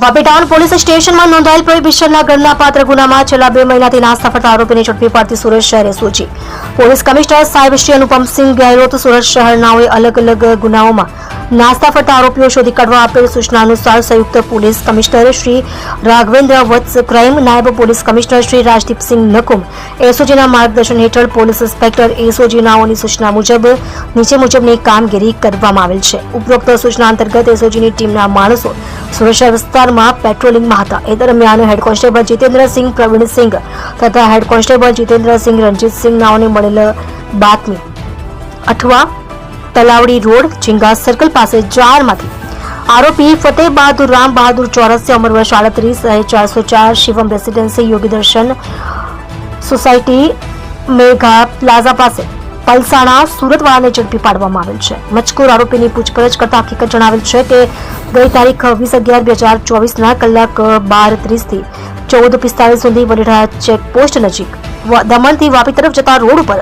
Vapi town police સ્ટેશનમાં નોંધાયેલ પ્રોહિબિશનના ગણનાપાત્ર ગુનામાં છેલ્લા 2 મહિનાથી નાસ્તા ફરતા આરોપીને ઝડપી પાડતી સુરત શહેર એસઓજી પોલીસ કમિશનર સાહેબ શ્રી અનુપમસિંહ ગહેલોત સુરત શહેરનાઓએ અલગ અલગ ગુનાઓમાં નાસ્તા ફરતા આરોપીઓ શોધી કાઢવા આપેલ સૂચના અનુસાર સંયુક્ત પોલીસ કમિશનર શ્રી રાઘવેન્દ્ર વત્સ ક્રાઇમ નાયબ પોલીસ કમિશનર શ્રી રાજદીપસિંહ નકુમ એસઓજીના માર્ગદર્શન હેઠળ પોલીસ ઇન્સ્પેક્ટર એસઓજીનાઓની સૂચના મુજબ નીચે મુજબની કામગીરી કરવામાં આવેલ છે। ઉપરોક્ત સૂચના અંતર્ગત એસઓજીની ટીમના માણસો સુરત શહેર વિસ્તારમાં પેટ્રોલિંગમાં હતા। એ દરમિયાન હેડ કોન્સ્ટેબલ જીતેન્દ્રસિંહ પ્રવીણસિંહ તથા હેડ કોન્સ્ટેબલ જીતેન્દ્રસિંહ રણજીતસિંહ મળેલ બાતમી અઠવા તલાવડી રોડ ચિંગા સર્કલ પાસે જારમાંથી આરોપી ફતેહ બહાદુર રામ બહાદુર ચોરસિયા ઉંમર વર્ષ 38 404 શિવમ રેસિડેન્સી યોગી દર્શન સોસાયટી મેઘા પ્લાઝા પાસે પલસાણા સુરતવાળાને ઝડપી પાડવામાં આવેલ છે। મજકૂર આરોપીની પૂછપરછ કરતા હકીકત જણાવેલ છે કે ગઈ તારીખ 20/11/2024 કલાક 12:30 થી 14:45 સુધી વડેરા ચેકપોસ્ટ નજીક દમણથી વાપી તરફ જતા રોડ ઉપર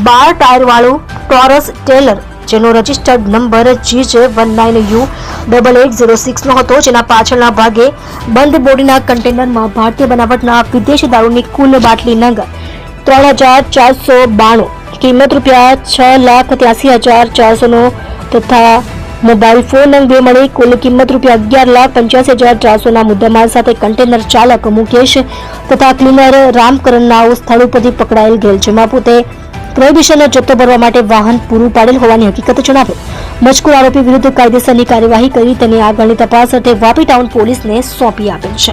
12 ટાયર વાળું ટોરસ ટેલર જેનો રજિસ્ટર્ડ નંબર GJ19U8806 નો હતો, જેના પાછળના ભાગે બંધ બોડીના કન્ટેનરમાં ભારતીય બનાવટના વિદેશી દારૂની કુલ બાટલી નંગ 3492 કિંમત રૂપિયા 6,83,400 નો તથા મોબાઈલ ફોન નંગ 2 મળી કુલ કિંમત રૂપિયા 11,85,400 ના મુદ્દામાલ સાથે કન્ટેનર ચાલક મુકેશ તથા ક્લીનર રામકરણ નાઓ સ્થળ ઉપરથી પકડાયેલ ગયેલ, જેમાં પોતે પ્રોહિબિશનનો જથ્થો ભરવા માટે વાહન પૂરું પાડેલ હોવાની હકીકત જણાવેલ। મજકૂર આરોપી વિરુદ્ધ કાયદેસરની કાર્યવાહી કરી તેની આગળની તપાસ અર્થે વાપી ટાઉન પોલીસને સોંપી આપેલ છે।